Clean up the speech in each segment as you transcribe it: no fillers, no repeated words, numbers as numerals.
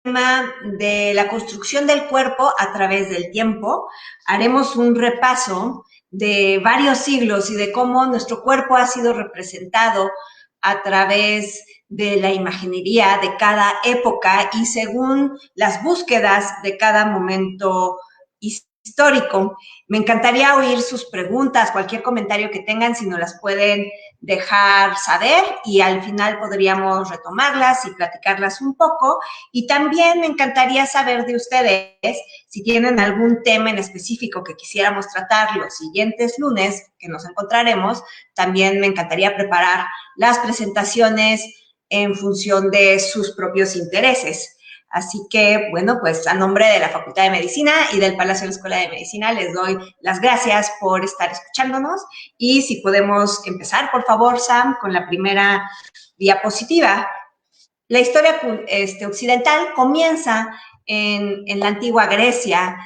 de la construcción del cuerpo a través del tiempo. Haremos un repaso de varios siglos y de cómo nuestro cuerpo ha sido representado a través de la imaginería de cada época y según las búsquedas de cada momento histórico. Me encantaría oír sus preguntas, cualquier comentario que tengan, si nos las pueden dejar saber y al final podríamos retomarlas y platicarlas un poco. Y también me encantaría saber de ustedes si tienen algún tema en específico que quisiéramos tratar los siguientes lunes que nos encontraremos. También me encantaría preparar las presentaciones en función de sus propios intereses. Así que, bueno, pues a nombre de la Facultad de Medicina y del Palacio de la Escuela de Medicina les doy las gracias por estar escuchándonos y si podemos empezar, por favor, Sam, con la primera diapositiva. La historia occidental comienza en la antigua Grecia,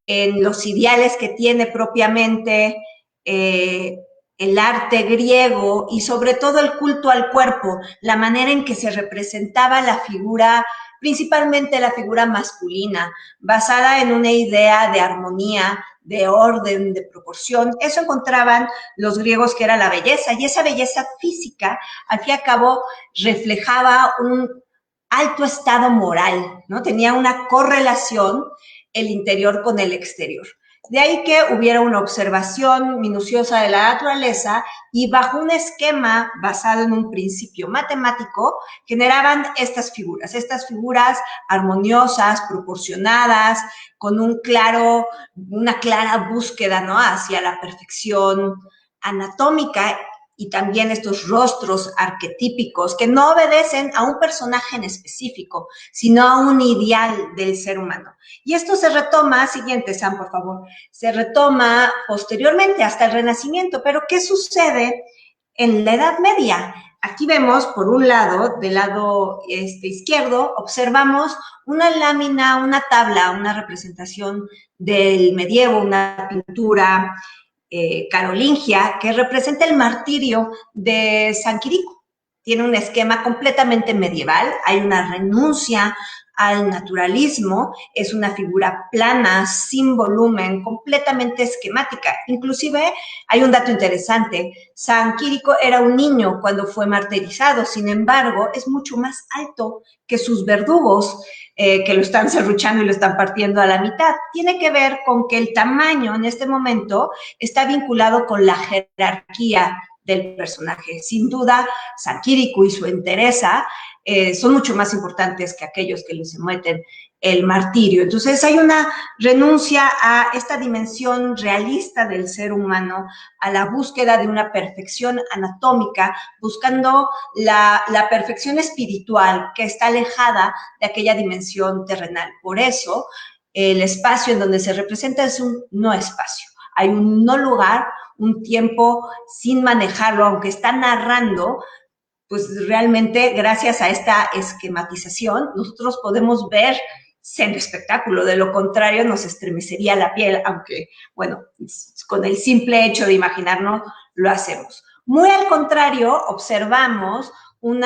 en los ideales que tiene propiamente el arte griego y sobre todo el culto al cuerpo, la manera en que se representaba la figura, principalmente la figura masculina, basada en una idea de armonía, de orden, de proporción. Eso encontraban los griegos que era la belleza, y esa belleza física, al fin y al cabo, reflejaba un alto estado moral, ¿no? Tenía una correlación el interior con el exterior. De ahí que hubiera una observación minuciosa de la naturaleza y bajo un esquema basado en un principio matemático generaban estas figuras armoniosas, proporcionadas, con una clara búsqueda, ¿no?, hacia la perfección anatómica y también estos rostros arquetípicos que no obedecen a un personaje en específico, sino a un ideal del ser humano. Y esto se retoma, siguiente, Sam, por favor, se retoma posteriormente hasta el Renacimiento. Pero ¿qué sucede en la Edad Media? Aquí vemos, por un lado, del lado izquierdo, observamos una lámina, una tabla, una representación del medievo, una pintura carolingia, que representa el martirio de San Quirico. Tiene un esquema completamente medieval, hay una renuncia al naturalismo, es una figura plana, sin volumen, completamente esquemática. Inclusive hay un dato interesante, San Quirico era un niño cuando fue martirizado, sin embargo, es mucho más alto que sus verdugos, que lo están serruchando y lo están partiendo a la mitad. Tiene que ver con que el tamaño en este momento está vinculado con la jerarquía del personaje. Sin duda, San Quirico y su entereza son mucho más importantes que aquellos que les someten el martirio. Entonces hay una renuncia a esta dimensión realista del ser humano, a la búsqueda de una perfección anatómica, buscando la perfección espiritual que está alejada de aquella dimensión terrenal. Por eso, el espacio en donde se representa es un no espacio. Hay un no lugar, un tiempo sin manejarlo, aunque está narrando, pues realmente gracias a esta esquematización nosotros podemos ver el espectáculo. De lo contrario nos estremecería la piel, aunque, bueno, con el simple hecho de imaginarnos lo hacemos. Muy al contrario, observamos un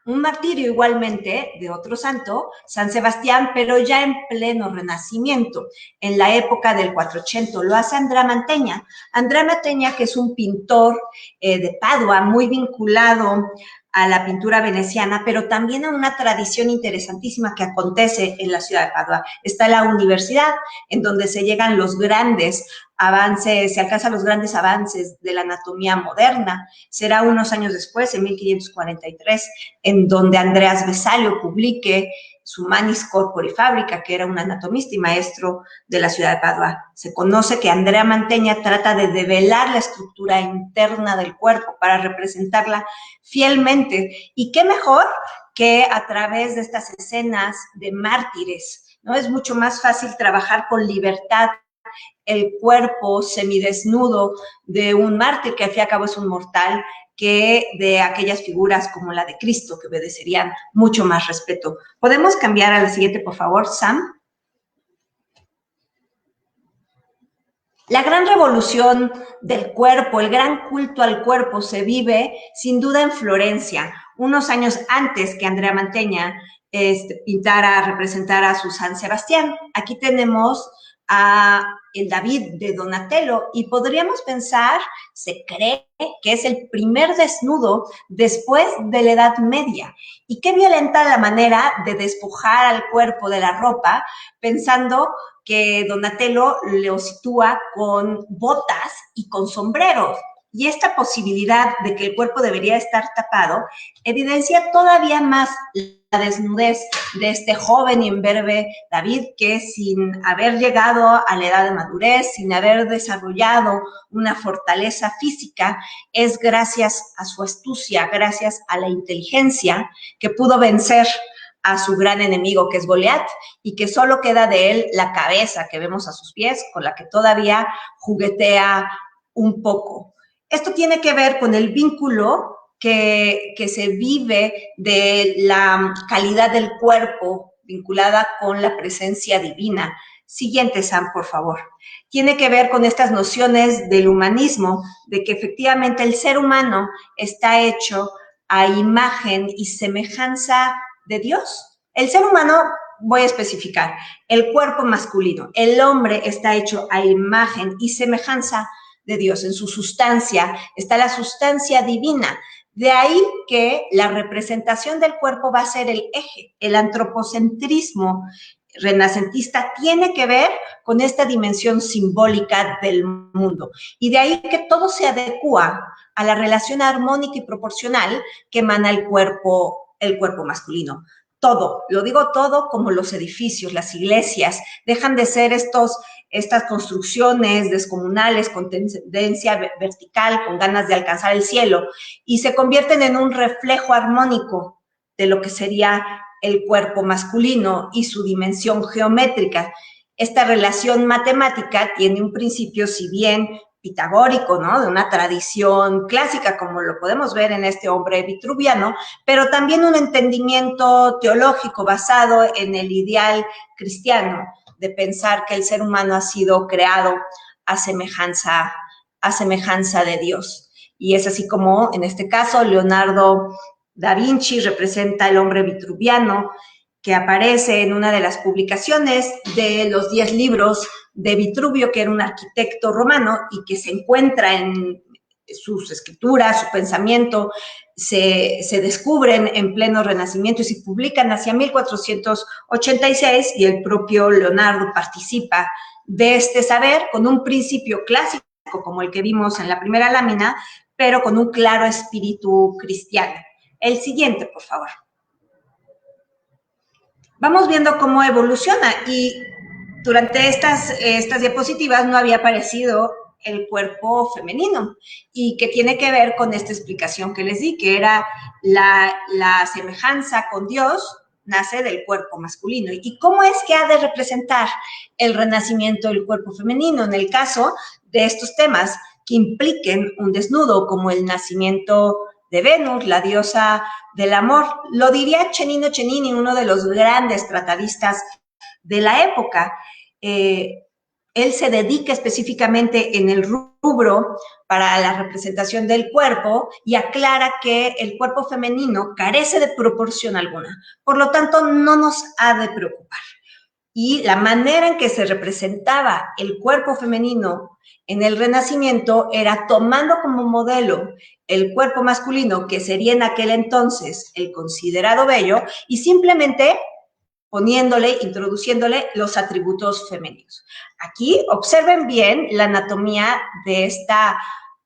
martirio igualmente de otro santo, San Sebastián, pero ya en pleno Renacimiento, en la época del 480, lo hace Andrea Mantegna. Andrea Mantegna, que es un pintor de Padua, muy vinculado a la pintura veneciana, pero también a una tradición interesantísima que acontece en la ciudad de Padua. Está la universidad, en donde se llegan los grandes avances, se alcanzan los grandes avances de la anatomía moderna. Será unos años después, en 1543, en donde Andreas Vesalio publique su Manis Corpori Fabrica, que era un anatomista y maestro de la ciudad de Padua. Se conoce que Andrea Mantegna trata de develar la estructura interna del cuerpo para representarla fielmente. ¿Y qué mejor que a través de estas escenas de mártires, ¿no? Es mucho más fácil trabajar con libertad el cuerpo semidesnudo de un mártir, que al fin y al cabo es un mortal, que de aquellas figuras como la de Cristo, que obedecerían mucho más respeto. ¿Podemos cambiar a la siguiente, por favor, Sam? La gran revolución del cuerpo, el gran culto al cuerpo se vive sin duda en Florencia, unos años antes que Andrea Mantegna pintara, representara a su San Sebastián. Aquí tenemos a el David de Donatello y podríamos pensar, se cree que es el primer desnudo después de la Edad Media. Y qué violenta la manera de despojar al cuerpo de la ropa, pensando que Donatello lo sitúa con botas y con sombreros. Y esta posibilidad de que el cuerpo debería estar tapado evidencia todavía más la desnudez de este joven y imberbe David, que sin haber llegado a la edad de madurez, sin haber desarrollado una fortaleza física, es gracias a su astucia, gracias a la inteligencia, que pudo vencer a su gran enemigo, que es Goliat, y que solo queda de él la cabeza que vemos a sus pies, con la que todavía juguetea un poco. Esto tiene que ver con el vínculo que se vive de la calidad del cuerpo vinculada con la presencia divina. Siguiente, Sam, por favor. Tiene que ver con estas nociones del humanismo, de que efectivamente el ser humano está hecho a imagen y semejanza de Dios. El ser humano, voy a especificar, el cuerpo masculino, el hombre está hecho a imagen y semejanza de Dios. En su sustancia está la sustancia divina. De ahí que la representación del cuerpo va a ser el eje. El antropocentrismo renacentista tiene que ver con esta dimensión simbólica del mundo. Y de ahí que todo se adecua a la relación armónica y proporcional que emana el cuerpo masculino. Todo, lo digo todo, como los edificios, las iglesias, dejan de ser estas construcciones descomunales con tendencia vertical, con ganas de alcanzar el cielo, y se convierten en un reflejo armónico de lo que sería el cuerpo masculino y su dimensión geométrica. Esta relación matemática tiene un principio, si bien pitagórico, ¿no? De una tradición clásica, como lo podemos ver en este hombre vitruviano, pero también un entendimiento teológico basado en el ideal cristiano de pensar que el ser humano ha sido creado a semejanza de Dios. Y es así como, en este caso, Leonardo da Vinci representa al hombre vitruviano, que aparece en una de las publicaciones de los 10 libros de Vitruvio, que era un arquitecto romano y que se encuentra en sus escrituras, su pensamiento, se descubren en pleno Renacimiento y se publican hacia 1486 y el propio Leonardo participa de este saber con un principio clásico como el que vimos en la primera lámina, pero con un claro espíritu cristiano. El siguiente, por favor. Vamos viendo cómo evoluciona y durante estas diapositivas no había aparecido el cuerpo femenino y que tiene que ver con esta explicación que les di, que era la semejanza con Dios nace del cuerpo masculino. ¿Y cómo es que ha de representar el renacimiento del cuerpo femenino? En el caso de estos temas que impliquen un desnudo, como el nacimiento de Venus, la diosa del amor. Lo diría Cennino Cennini, uno de los grandes tratadistas de la época. Él se dedica específicamente en el rubro para la representación del cuerpo y aclara que el cuerpo femenino carece de proporción alguna. Por lo tanto, no nos ha de preocupar. Y la manera en que se representaba el cuerpo femenino en el Renacimiento era tomando como modelo el cuerpo masculino, que sería en aquel entonces el considerado bello, y simplemente poniéndole, introduciéndole los atributos femeninos. Aquí observen bien la anatomía de esta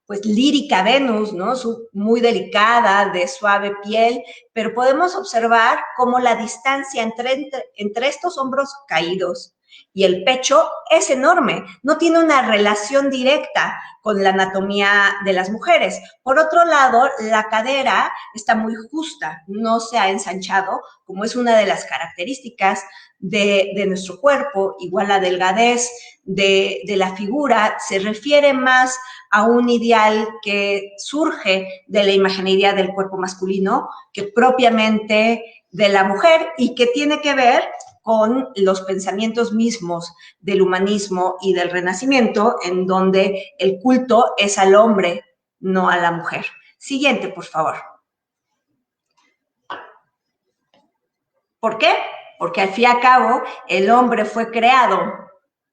pues lírica Venus, ¿no? Muy delicada, de suave piel, pero podemos observar cómo la distancia entre estos hombros caídos y el pecho es enorme, no tiene una relación directa con la anatomía de las mujeres. Por otro lado, la cadera está muy justa, no se ha ensanchado, como es una de las características de nuestro cuerpo, igual la delgadez de la figura, se refiere más a un ideal que surge de la imaginería del cuerpo masculino que propiamente de la mujer y que tiene que ver con los pensamientos mismos del humanismo y del Renacimiento, en donde el culto es al hombre, no a la mujer. Siguiente, por favor. ¿Por qué? Porque al fin y al cabo el hombre fue creado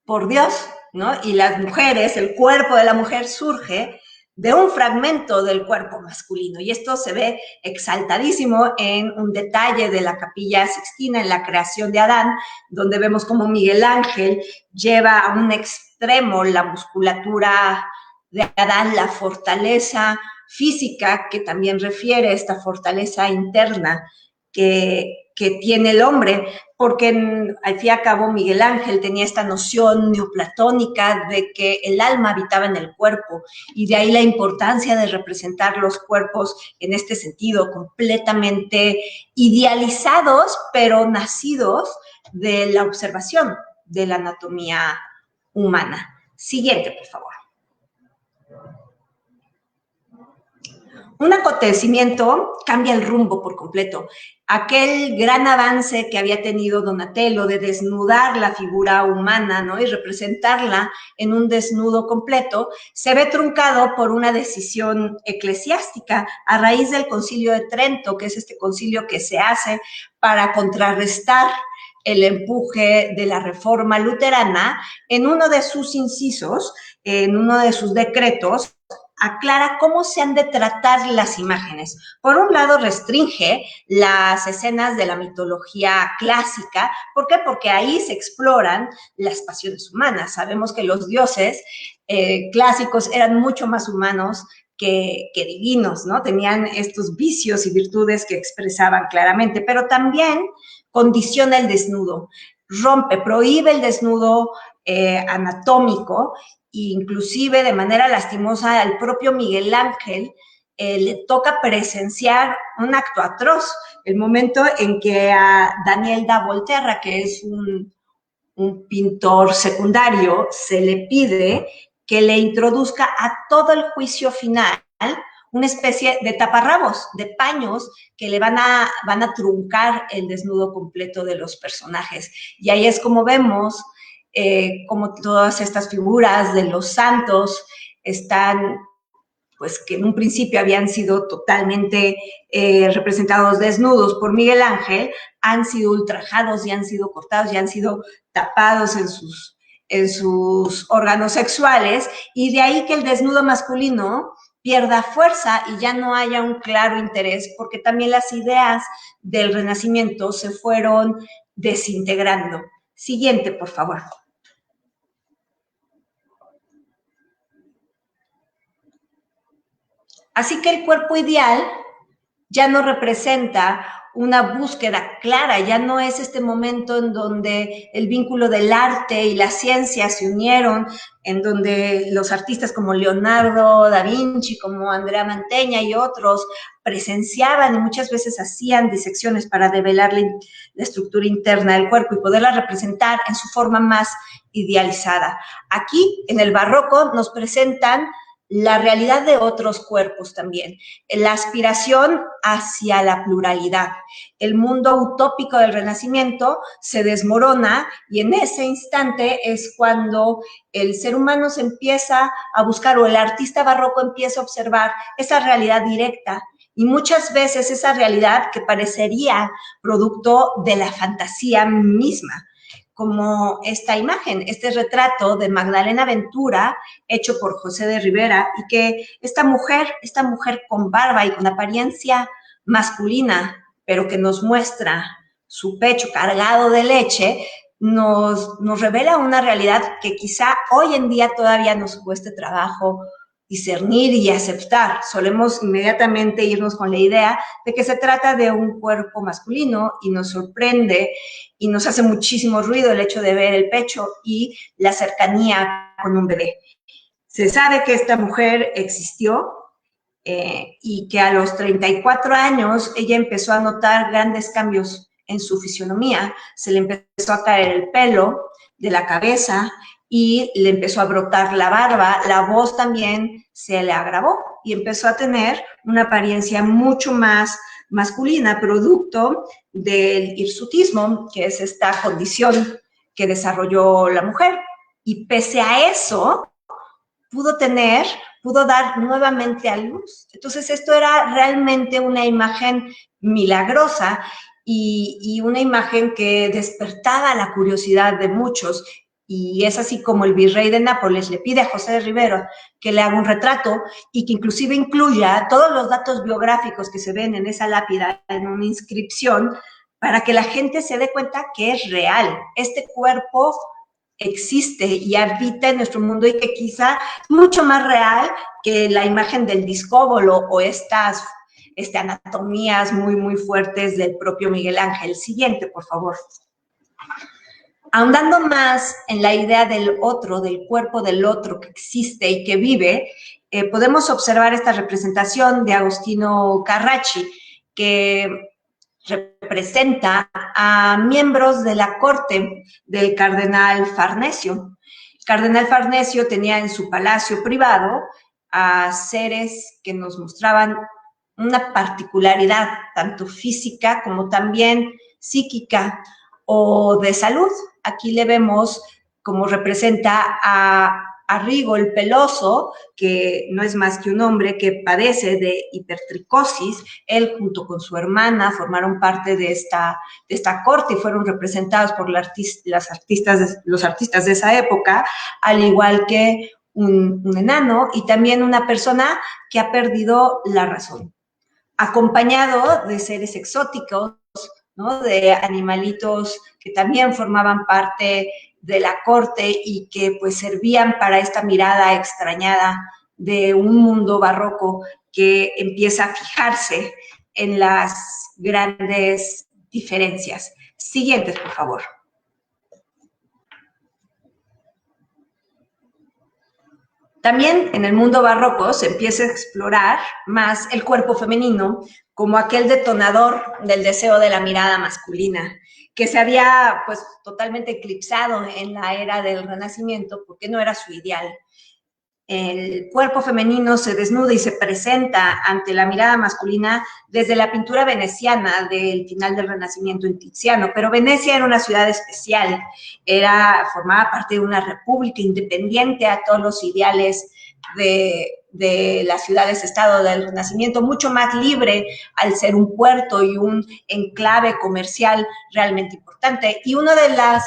por Dios, ¿no? Y las mujeres, el cuerpo de la mujer surge de un fragmento del cuerpo masculino. Y esto se ve exaltadísimo en un detalle de la Capilla Sixtina, en la creación de Adán, donde vemos como Miguel Ángel lleva a un extremo la musculatura de Adán, la fortaleza física, que también refiere a esta fortaleza interna que tiene el hombre, porque al fin y al cabo Miguel Ángel tenía esta noción neoplatónica de que el alma habitaba en el cuerpo, y de ahí la importancia de representar los cuerpos en este sentido, completamente idealizados, pero nacidos de la observación de la anatomía humana. Siguiente, por favor. Un acontecimiento cambia el rumbo por completo. Aquel gran avance que había tenido Donatello de desnudar la figura humana, ¿no?, y representarla en un desnudo completo, se ve truncado por una decisión eclesiástica a raíz del Concilio de Trento, que es este concilio que se hace para contrarrestar el empuje de la reforma luterana. En uno de sus incisos, en uno de sus decretos, aclara cómo se han de tratar las imágenes. Por un lado, restringe las escenas de la mitología clásica. ¿Por qué? Porque ahí se exploran las pasiones humanas. Sabemos que los dioses clásicos eran mucho más humanos que divinos, ¿no? Tenían estos vicios y virtudes que expresaban claramente, pero también condiciona el desnudo, prohíbe el desnudo anatómico. Inclusive de manera lastimosa al propio Miguel Ángel le toca presenciar un acto atroz, el momento en que a Daniel da Volterra, que es un pintor secundario, se le pide que le introduzca a todo el juicio final una especie de taparrabos, de paños que le van a truncar el desnudo completo de los personajes. Y ahí es como vemos como todas estas figuras de los santos están, pues que en un principio habían sido totalmente representados desnudos por Miguel Ángel, han sido ultrajados y han sido cortados y han sido tapados en sus órganos sexuales, y de ahí que el desnudo masculino pierda fuerza y ya no haya un claro interés, porque también las ideas del Renacimiento se fueron desintegrando. Siguiente, por favor. Así que el cuerpo ideal ya no representa una búsqueda clara, ya no es este momento en donde el vínculo del arte y la ciencia se unieron, en donde los artistas como Leonardo da Vinci, como Andrea Mantegna y otros presenciaban y muchas veces hacían disecciones para develar la estructura interna del cuerpo y poderla representar en su forma más idealizada. Aquí, en el barroco, nos presentan la realidad de otros cuerpos también, la aspiración hacia la pluralidad. El mundo utópico del Renacimiento se desmorona y en ese instante es cuando el ser humano se empieza a buscar, o el artista barroco empieza a observar esa realidad directa, y muchas veces esa realidad que parecería producto de la fantasía misma, como esta imagen, este retrato de Magdalena Ventura, hecho por José de Rivera, y que esta mujer con barba y con apariencia masculina, pero que nos muestra su pecho cargado de leche, nos revela una realidad que quizá hoy en día todavía nos cueste trabajo discernir y aceptar. Solemos inmediatamente irnos con la idea de que se trata de un cuerpo masculino, y nos sorprende y nos hace muchísimo ruido el hecho de ver el pecho y la cercanía con un bebé. Se sabe que esta mujer existió y que a los 34 años ella empezó a notar grandes cambios en su fisionomía. Se le empezó a caer el pelo de la cabeza y le empezó a brotar la barba, la voz también se le agravó y empezó a tener una apariencia mucho más masculina, producto del hirsutismo, que es esta condición que desarrolló la mujer. Y pese a eso, pudo dar nuevamente a luz. Entonces, esto era realmente una imagen milagrosa, y una imagen que despertaba la curiosidad de muchos. Y es así como el virrey de Nápoles le pide a José de Rivera que le haga un retrato y que inclusive incluya todos los datos biográficos que se ven en esa lápida en una inscripción para que la gente se dé cuenta que es real. Este cuerpo existe y habita en nuestro mundo y que quizá es mucho más real que la imagen del discóbolo o estas anatomías muy, muy fuertes del propio Miguel Ángel. Siguiente, por favor. Ahondando más en la idea del otro, del cuerpo del otro que existe y que vive, podemos observar esta representación de Agostino Carracci, que representa a miembros de la corte del cardenal Farnesio. El cardenal Farnesio tenía en su palacio privado a seres que nos mostraban una particularidad, tanto física como también psíquica o de salud. Aquí le vemos como representa a Rigo el Peloso, que no es más que un hombre que padece de hipertricosis. Él junto con su hermana formaron parte de esta corte y fueron representados por los artistas de esa época, al igual que un enano y también una persona que ha perdido la razón, acompañado de seres exóticos, ¿no? De animalitos que también formaban parte de la corte y que pues servían para esta mirada extrañada de un mundo barroco que empieza a fijarse en las grandes diferencias. Siguientes, por favor. También en el mundo barroco se empieza a explorar más el cuerpo femenino como aquel detonador del deseo de la mirada masculina, que se había pues totalmente eclipsado en la era del Renacimiento porque no era su ideal. El cuerpo femenino se desnuda y se presenta ante la mirada masculina desde la pintura veneciana del final del Renacimiento en Tiziano, pero Venecia era una ciudad especial, formaba parte de una república independiente a todos los ideales de las ciudades-estado del Renacimiento, mucho más libre al ser un puerto y un enclave comercial realmente importante. Y una de las,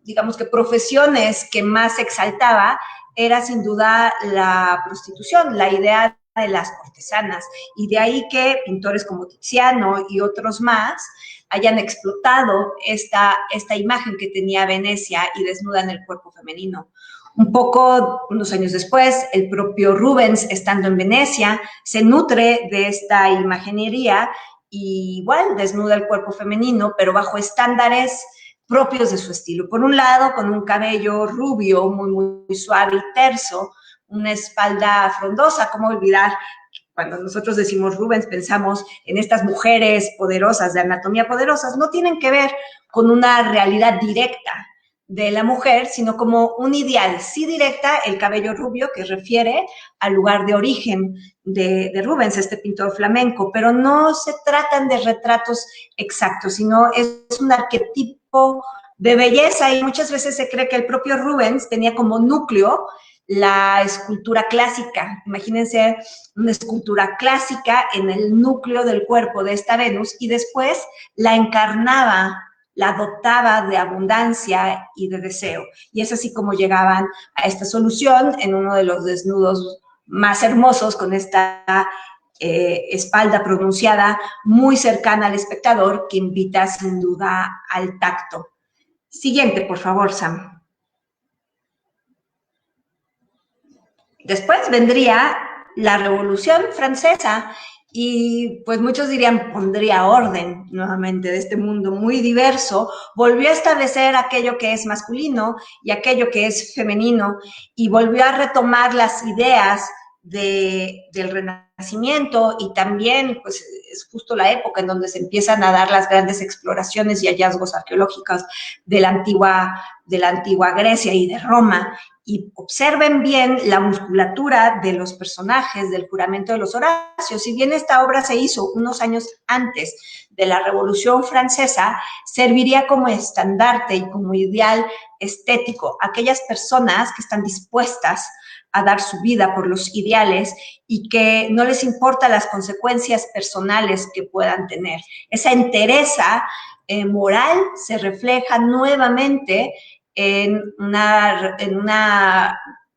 digamos que profesiones que más exaltaba era sin duda la prostitución, la idea de las cortesanas, y de ahí que pintores como Tiziano y otros más hayan explotado esta imagen que tenía Venecia y desnudan el cuerpo femenino. Un poco, unos años después, el propio Rubens, estando en Venecia, se nutre de esta imaginería y igual desnuda el cuerpo femenino, pero bajo estándares propios de su estilo. Por un lado, con un cabello rubio, muy, muy suave y terso, una espalda frondosa. ¿Cómo olvidar? Cuando nosotros decimos Rubens, pensamos en estas mujeres poderosas, de anatomía poderosas. No tienen que ver con una realidad directa de la mujer, sino como un ideal. Sí directa, el cabello rubio, que refiere al lugar de origen de Rubens, este pintor flamenco, pero no se tratan de retratos exactos, sino es un arquetipo de belleza y muchas veces se cree que el propio Rubens tenía como núcleo la escultura clásica. Imagínense una escultura clásica en el núcleo del cuerpo de esta Venus y después la encarnaba, la dotaba de abundancia y de deseo. Y es así como llegaban a esta solución en uno de los desnudos más hermosos con esta espalda pronunciada muy cercana al espectador que invita sin duda al tacto. Siguiente, por favor, Sam. Después vendría la Revolución Francesa y pues muchos dirían pondría orden nuevamente de este mundo muy diverso, volvió a establecer aquello que es masculino y aquello que es femenino y volvió a retomar las ideas del Renacimiento y también pues es justo la época en donde se empiezan a dar las grandes exploraciones y hallazgos arqueológicos de la antigua Grecia y de Roma. y observen bien la musculatura de los personajes del Juramento de los Horacios. Si bien esta obra se hizo unos años antes de la Revolución Francesa, serviría como estandarte y como ideal estético a aquellas personas que están dispuestas a dar su vida por los ideales y que no les importa las consecuencias personales que puedan tener. Esa entereza moral se refleja nuevamente en una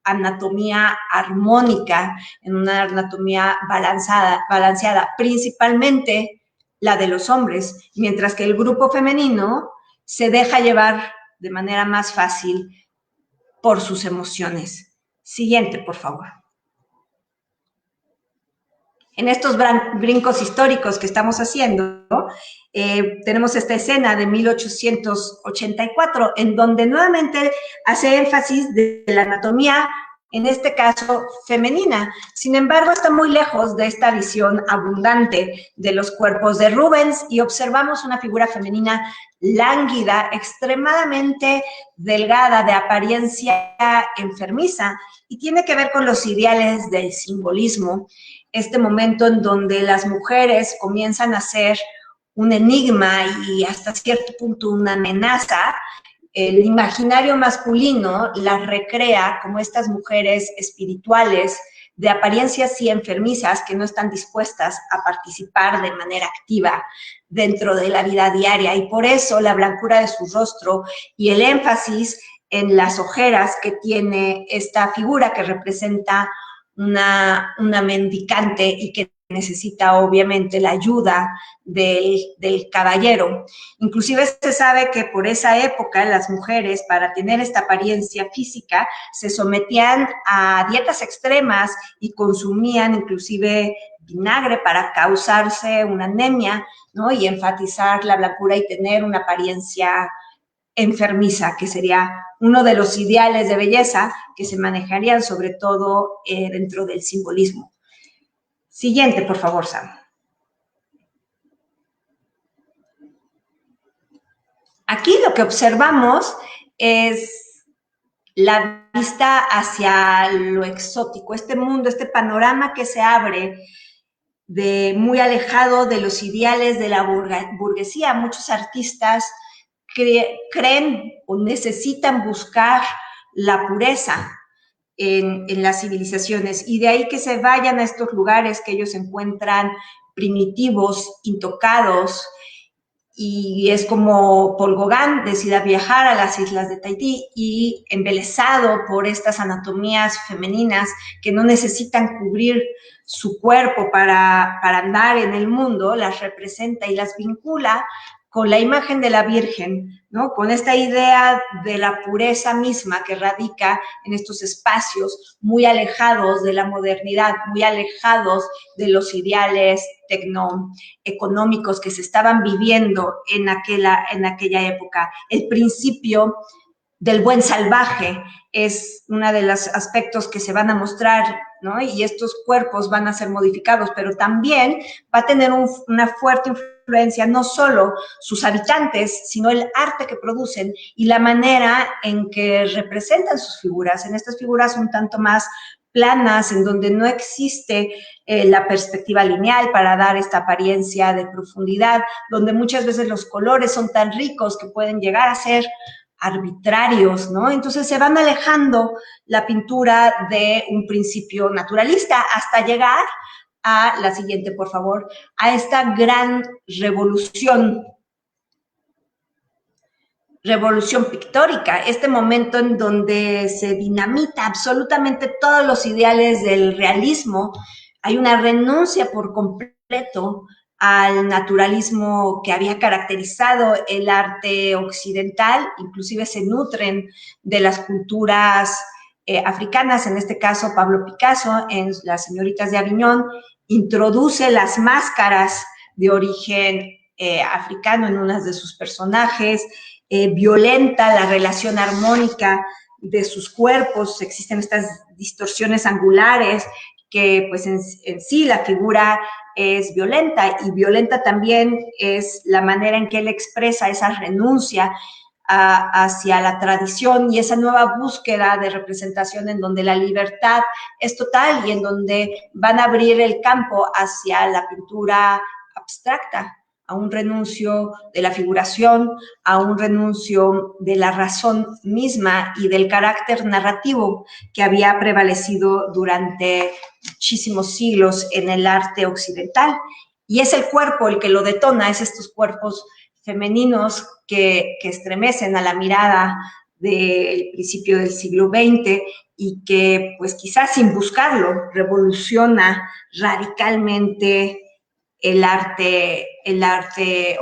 anatomía armónica, en una anatomía balanceada, principalmente la de los hombres, mientras que el grupo femenino se deja llevar de manera más fácil por sus emociones. Siguiente, por favor. En estos brincos históricos que estamos haciendo, tenemos esta escena de 1884, en donde nuevamente hace énfasis de la anatomía, en este caso femenina. Sin embargo, está muy lejos de esta visión abundante de los cuerpos de Rubens y observamos una figura femenina lánguida, extremadamente delgada, de apariencia enfermiza, y tiene que ver con los ideales del simbolismo. Este momento en donde las mujeres comienzan a ser un enigma y hasta cierto punto una amenaza, el imaginario masculino las recrea como estas mujeres espirituales de apariencias y enfermizas que no están dispuestas a participar de manera activa dentro de la vida diaria, y por eso la blancura de su rostro y el énfasis en las ojeras que tiene esta figura que representa una mendicante y que necesita obviamente la ayuda del caballero. Inclusive se sabe que por esa época las mujeres, para tener esta apariencia física, se sometían a dietas extremas y consumían inclusive vinagre para causarse una anemia, ¿no? Y enfatizar la blancura y tener una apariencia enfermiza, que sería uno de los ideales de belleza que se manejarían sobre todo dentro del simbolismo. Siguiente, por favor, Sam. Aquí lo que observamos es la vista hacia lo exótico, este mundo, este panorama que se abre de muy alejado de los ideales de la burguesía. Muchos artistas creen o necesitan buscar la pureza en las civilizaciones, y de ahí que se vayan a estos lugares que ellos encuentran primitivos, intocados, y es como Paul Gauguin decida viajar a las islas de Tahití y, embelesado por estas anatomías femeninas que no necesitan cubrir su cuerpo para andar en el mundo, las representa y las vincula con la imagen de la Virgen, ¿no? Con esta idea de la pureza misma que radica en estos espacios muy alejados de la modernidad, muy alejados de los ideales tecnoeconómicos que se estaban viviendo en aquella época. El principio del buen salvaje es uno de los aspectos que se van a mostrar, ¿no? Y estos cuerpos van a ser modificados, pero también va a tener una fuerte influencia no solo sus habitantes, sino el arte que producen y la manera en que representan sus figuras. En estas figuras un tanto más planas, en donde no existe la perspectiva lineal para dar esta apariencia de profundidad, donde muchas veces los colores son tan ricos que pueden llegar a ser arbitrarios, ¿no? Entonces se van alejando la pintura de un principio naturalista hasta llegar a la siguiente, por favor, a esta gran revolución pictórica, este momento en donde se dinamita absolutamente todos los ideales del realismo. Hay una renuncia por completo al naturalismo que había caracterizado el arte occidental, inclusive se nutren de las culturas africanas. En este caso, Pablo Picasso, en Las señoritas de Aviñón, introduce las máscaras de origen africano en unas de sus personajes, violenta la relación armónica de sus cuerpos, existen estas distorsiones angulares que pues en sí la figura es violenta, y violenta también es la manera en que él expresa esa renuncia hacia la tradición y esa nueva búsqueda de representación en donde la libertad es total y en donde van a abrir el campo hacia la pintura abstracta, a un renuncio de la figuración, a un renuncio de la razón misma y del carácter narrativo que había prevalecido durante muchísimos siglos en el arte occidental. Y es el cuerpo el que lo detona, es estos cuerpos femeninos que estremecen a la mirada del principio del siglo XX y que, pues quizás sin buscarlo, revoluciona radicalmente el arte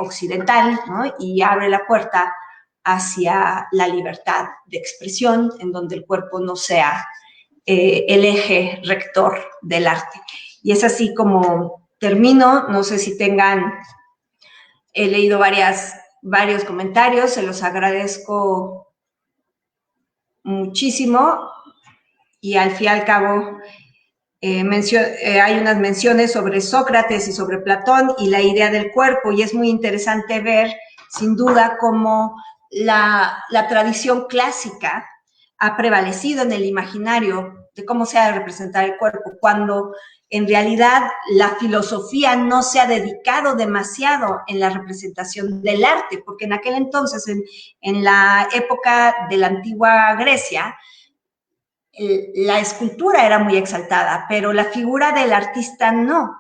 occidental, ¿no? Y abre la puerta hacia la libertad de expresión, en donde el cuerpo no sea el eje rector del arte. Y es así como termino. No sé si tengan, he leído varios comentarios, se los agradezco muchísimo y al fin y al cabo hay unas menciones sobre Sócrates y sobre Platón y la idea del cuerpo, y es muy interesante ver, sin duda, cómo la tradición clásica ha prevalecido en el imaginario de cómo se ha de representar el cuerpo, cuando en realidad la filosofía no se ha dedicado demasiado en la representación del arte, porque en aquel entonces, en la época de la antigua Grecia, la escultura era muy exaltada, pero la figura del artista no.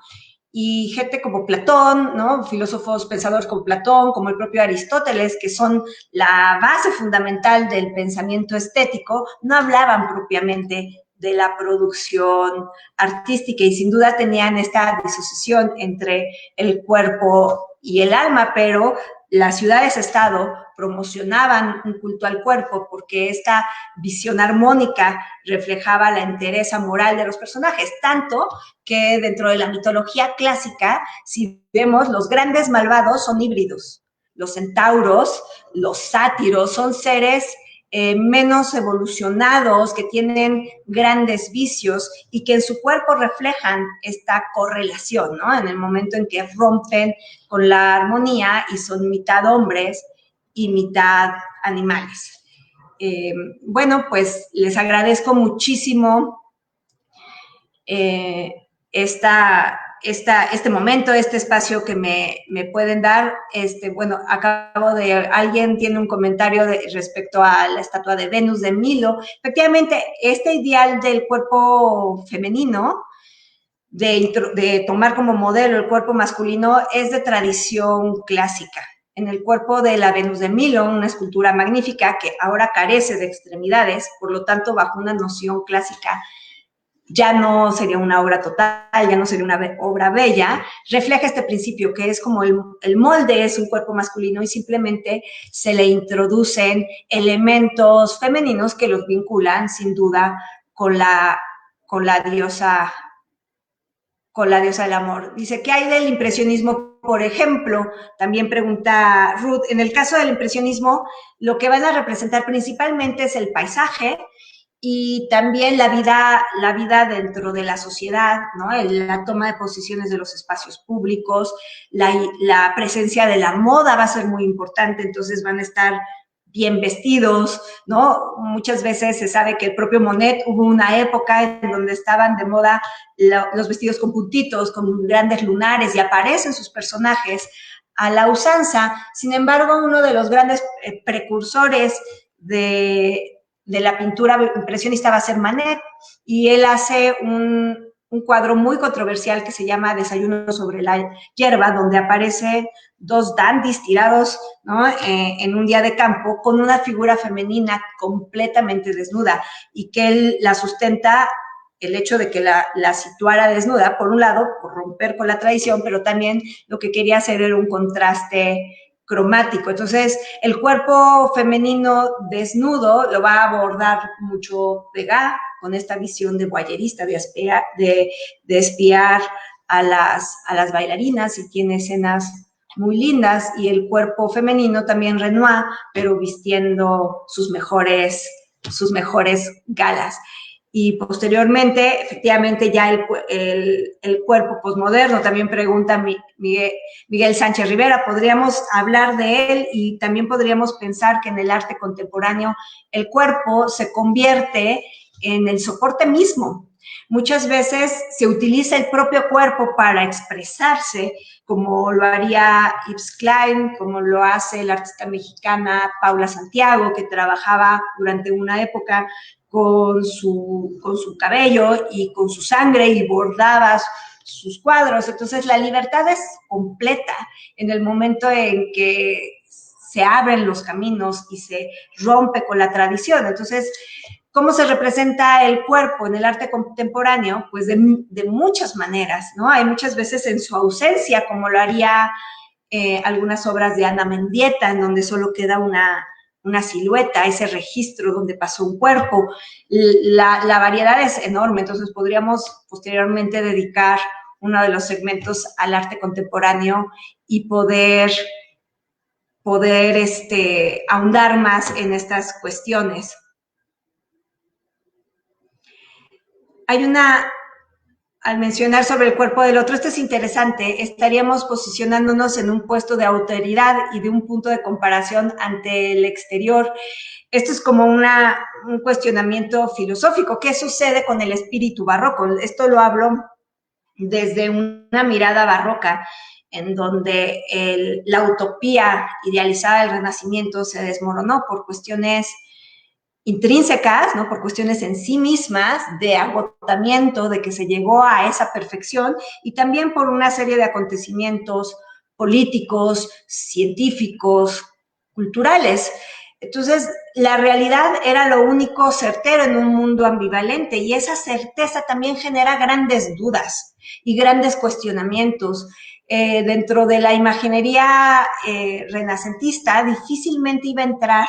Y gente como Platón, ¿no? Filósofos, pensadores como Platón, como el propio Aristóteles, que son la base fundamental del pensamiento estético, no hablaban propiamente de la producción artística y sin duda tenían esta disociación entre el cuerpo y el alma, pero las ciudades-estado promocionaban un culto al cuerpo porque esta visión armónica reflejaba la entereza moral de los personajes, tanto que dentro de la mitología clásica, si vemos, los grandes malvados son híbridos. Los centauros, los sátiros, son seres menos evolucionados, que tienen grandes vicios y que en su cuerpo reflejan esta correlación, ¿no? En el momento en que rompen con la armonía y son mitad hombres y mitad animales. Bueno, pues les agradezco muchísimo este momento, este espacio que me pueden dar. Bueno, alguien tiene un comentario respecto a la estatua de Venus de Milo. Efectivamente, este ideal del cuerpo femenino, de tomar como modelo el cuerpo masculino, es de tradición clásica. En el cuerpo de la Venus de Milo, una escultura magnífica que ahora carece de extremidades, por lo tanto, bajo una noción clásica, ya no sería una obra total, ya no sería una obra bella, refleja este principio que es como el molde es un cuerpo masculino y simplemente se le introducen elementos femeninos que los vinculan sin duda con la diosa del amor. Dice, ¿qué hay del impresionismo, por ejemplo? También pregunta Ruth. En el caso del impresionismo, lo que van a representar principalmente es el paisaje y también la vida dentro de la sociedad, ¿no? La toma de posiciones de los espacios públicos, la presencia de la moda va a ser muy importante, entonces van a estar bien vestidos, ¿no? Muchas veces se sabe que el propio Monet hubo una época en donde estaban de moda los vestidos con puntitos, con grandes lunares, y aparecen sus personajes a la usanza. Sin embargo, uno de los grandes precursores de la pintura impresionista va a ser Manet, y él hace un cuadro muy controversial que se llama Desayuno sobre la hierba, donde aparece dos dandis tirados, ¿no? En un día de campo con una figura femenina completamente desnuda y que él la sustenta el hecho de que la situara desnuda, por un lado, por romper con la tradición, pero también lo que quería hacer era un contraste cromático. Entonces, el cuerpo femenino desnudo lo va a abordar mucho Degas con esta visión de voyerista, de espiar a las bailarinas, y tiene escenas muy lindas, y el cuerpo femenino también Renoir, pero vistiendo sus mejores galas. Y posteriormente, efectivamente, ya el cuerpo posmoderno, también pregunta Miguel Sánchez Rivera, podríamos hablar de él y también podríamos pensar que en el arte contemporáneo el cuerpo se convierte en el soporte mismo. Muchas veces se utiliza el propio cuerpo para expresarse, como lo haría Yves Klein, como lo hace la artista mexicana Paula Santiago, que trabajaba durante una época con su cabello y con su sangre y bordaba sus cuadros. Entonces la libertad es completa en el momento en que se abren los caminos y se rompe con la tradición. Entonces, ¿cómo se representa el cuerpo en el arte contemporáneo? Pues de muchas maneras, ¿no? Hay muchas veces en su ausencia, como lo haría algunas obras de Ana Mendieta, en donde solo queda una silueta, ese registro donde pasó un cuerpo. La variedad es enorme, entonces podríamos posteriormente dedicar uno de los segmentos al arte contemporáneo y poder ahondar más en estas cuestiones. Hay al mencionar sobre el cuerpo del otro, esto es interesante, estaríamos posicionándonos en un puesto de autoridad y de un punto de comparación ante el exterior. Esto es como un cuestionamiento filosófico. ¿Qué sucede con el espíritu barroco? Esto lo hablo desde una mirada barroca, en donde la utopía idealizada del Renacimiento se desmoronó por cuestiones intrínsecas, ¿no? Por cuestiones en sí mismas, de agotamiento, de que se llegó a esa perfección, y también por una serie de acontecimientos políticos, científicos, culturales. Entonces, la realidad era lo único certero en un mundo ambivalente, y esa certeza también genera grandes dudas y grandes cuestionamientos. Dentro de la imaginería renacentista, difícilmente iba a entrar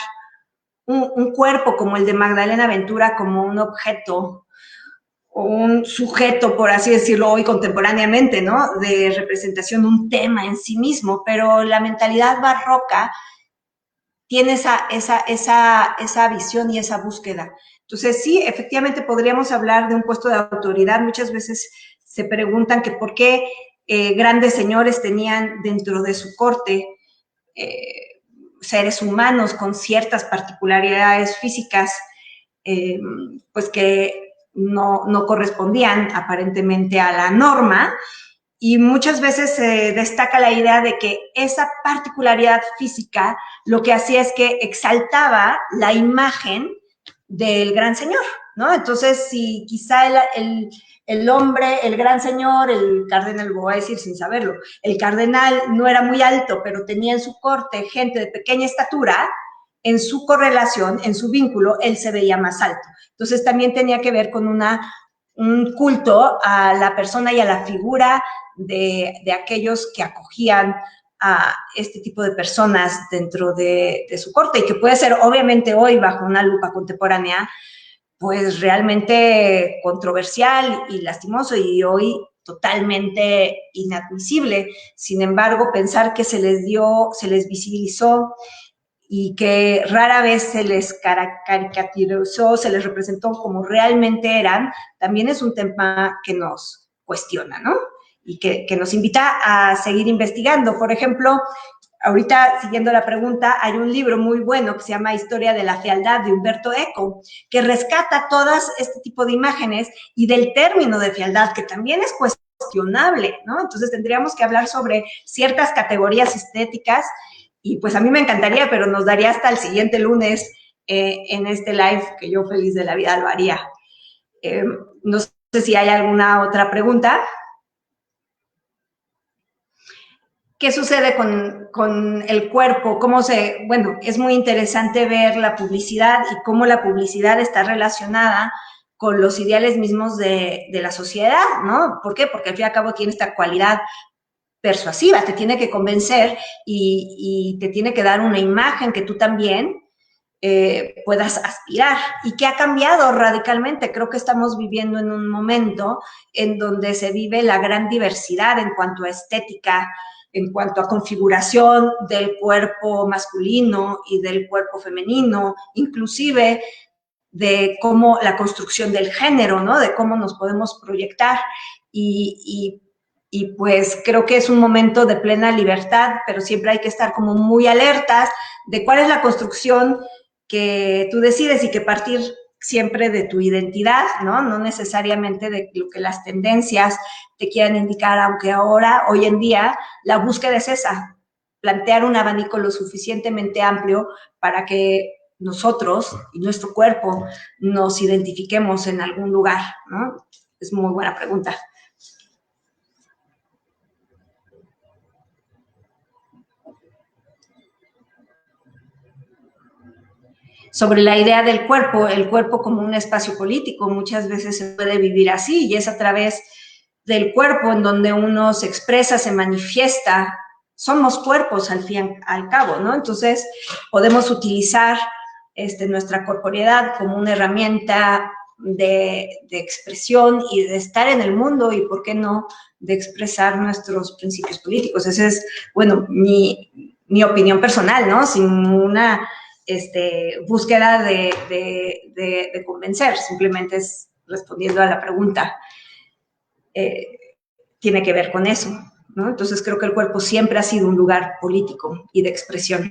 un cuerpo como el de Magdalena Ventura como un objeto o un sujeto, por así decirlo, hoy contemporáneamente, ¿no? De representación, un tema en sí mismo, pero la mentalidad barroca tiene esa visión y esa búsqueda. Entonces, sí, efectivamente podríamos hablar de un puesto de autoridad. Muchas veces se preguntan que por qué grandes señores tenían dentro de su corte seres humanos con ciertas particularidades físicas, pues que no correspondían aparentemente a la norma, y muchas veces se destaca la idea de que esa particularidad física lo que hacía es que exaltaba la imagen del gran señor, ¿no? Entonces, si quizá el hombre, el gran señor, el cardenal, lo voy a decir sin saberlo, el cardenal no era muy alto, pero tenía en su corte gente de pequeña estatura, en su correlación, en su vínculo, él se veía más alto. Entonces, también tenía que ver con un culto a la persona y a la figura de aquellos que acogían a este tipo de personas dentro de su corte, y que puede ser obviamente hoy bajo una lupa contemporánea pues realmente controversial y lastimoso, y hoy totalmente inadmisible. Sin embargo, pensar que se les visibilizó y que rara vez se les caricaturizó, se les representó como realmente eran, también es un tema que nos cuestiona, ¿no? Y que nos invita a seguir investigando. Por ejemplo, ahorita, siguiendo la pregunta, hay un libro muy bueno que se llama Historia de la Fealdad, de Humberto Eco, que rescata todas este tipo de imágenes y del término de fealdad, que también es cuestionable, ¿no? Entonces tendríamos que hablar sobre ciertas categorías estéticas, y pues a mí me encantaría, pero nos daría hasta el siguiente lunes en este live, que yo feliz de la vida lo haría. No sé si hay alguna otra pregunta. ¿Qué sucede con el cuerpo? Bueno, es muy interesante ver la publicidad y cómo la publicidad está relacionada con los ideales mismos de la sociedad, ¿no? ¿Por qué? Porque al fin y al cabo tiene esta cualidad persuasiva, te tiene que convencer y te tiene que dar una imagen que tú también puedas aspirar, y que ha cambiado radicalmente. Creo que estamos viviendo en un momento en donde se vive la gran diversidad en cuanto a estética, en cuanto a configuración del cuerpo masculino y del cuerpo femenino, inclusive de cómo la construcción del género, ¿no? De cómo nos podemos proyectar y pues creo que es un momento de plena libertad, pero siempre hay que estar como muy alertas de cuál es la construcción que tú decides y que partir siempre de tu identidad, ¿no? No necesariamente de lo que las tendencias te quieran indicar, aunque ahora, hoy en día, la búsqueda es esa, plantear un abanico lo suficientemente amplio para que nosotros y nuestro cuerpo nos identifiquemos en algún lugar, ¿no? Es muy buena pregunta. Sobre la idea del cuerpo, el cuerpo como un espacio político, muchas veces se puede vivir así y es a través del cuerpo en donde uno se expresa, se manifiesta. Somos cuerpos al fin y al cabo, ¿no? Entonces podemos utilizar nuestra corporeidad como una herramienta de expresión y de estar en el mundo y, ¿por qué no?, de expresar nuestros principios políticos. Esa es, bueno, mi opinión personal, ¿no? Sin una búsqueda de convencer, simplemente es respondiendo a la pregunta. Tiene que ver con eso, ¿no? Entonces creo que el cuerpo siempre ha sido un lugar político y de expresión.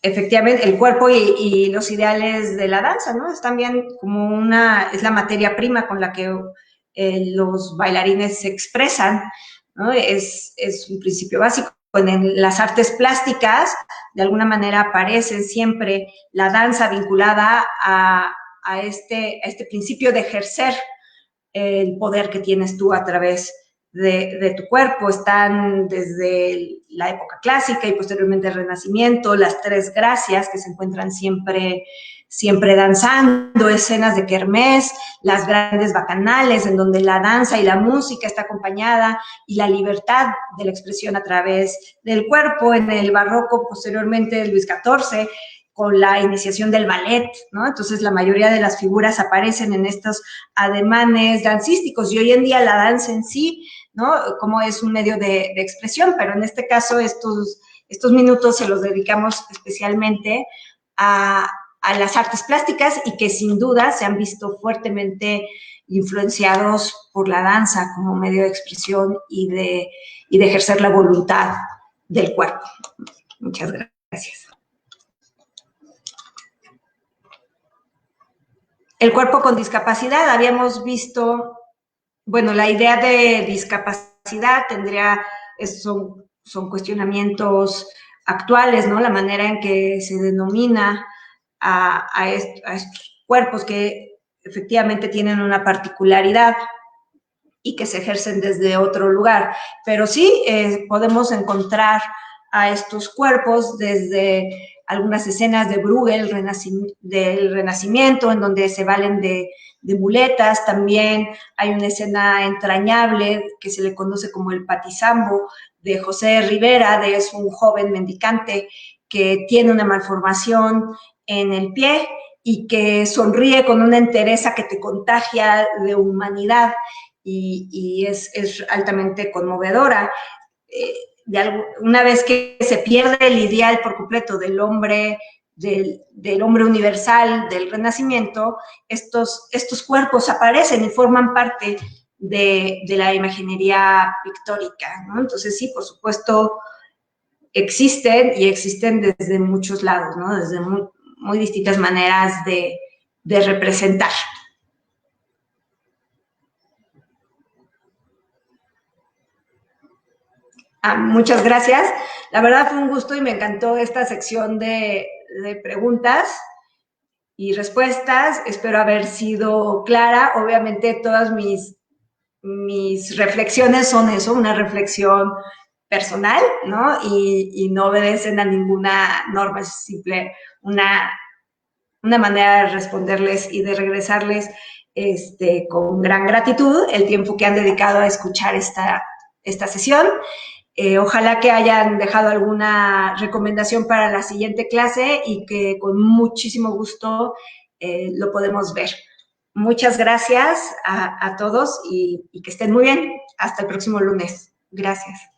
Efectivamente, el cuerpo y los ideales de la danza, ¿no? Es también como es la materia prima con la que los bailarines se expresan, ¿no? Es un principio básico. En las artes plásticas, de alguna manera aparece siempre la danza vinculada a este principio de ejercer el poder que tienes tú a través de tu cuerpo. Están desde la época clásica y posteriormente el Renacimiento, las tres gracias que se encuentran siempre danzando, escenas de kermés, las grandes bacanales en donde la danza y la música está acompañada y la libertad de la expresión a través del cuerpo. En el barroco, posteriormente Luis XIV, con la iniciación del ballet, ¿no? Entonces la mayoría de las figuras aparecen en estos ademanes dancísticos y hoy en día la danza en sí, ¿no? Como es un medio de expresión, pero en este caso estos minutos se los dedicamos especialmente a las artes plásticas y que sin duda se han visto fuertemente influenciados por la danza como medio de expresión y de ejercer la voluntad del cuerpo. Muchas gracias. El cuerpo con discapacidad, habíamos visto, bueno, la idea de discapacidad son cuestionamientos actuales, ¿no? La manera en que se denomina a estos cuerpos que efectivamente tienen una particularidad y que se ejercen desde otro lugar. Pero sí podemos encontrar a estos cuerpos desde algunas escenas de Bruegel del Renacimiento, en donde se valen de muletas. También hay una escena entrañable que se le conoce como el patizambo de José Rivera, es un joven mendicante que tiene una malformación en el pie y que sonríe con una entereza que te contagia de humanidad y es altamente conmovedora. Una vez que se pierde el ideal por completo del hombre universal, del Renacimiento, estos cuerpos aparecen y forman parte de la imaginería pictórica, ¿no? Entonces sí, por supuesto, existen y existen desde muchos lados, ¿no? Desde muy distintas maneras de representar. Muchas gracias. La verdad fue un gusto y me encantó esta sección de preguntas y respuestas. Espero haber sido clara. Obviamente todas mis reflexiones son eso, una reflexión personal, ¿no? Y no obedecen a ninguna norma, es simple una manera de responderles y de regresarles con gran gratitud el tiempo que han dedicado a escuchar esta sesión. Ojalá que hayan dejado alguna recomendación para la siguiente clase y que con muchísimo gusto lo podemos ver. Muchas gracias a todos y que estén muy bien. Hasta el próximo lunes. Gracias.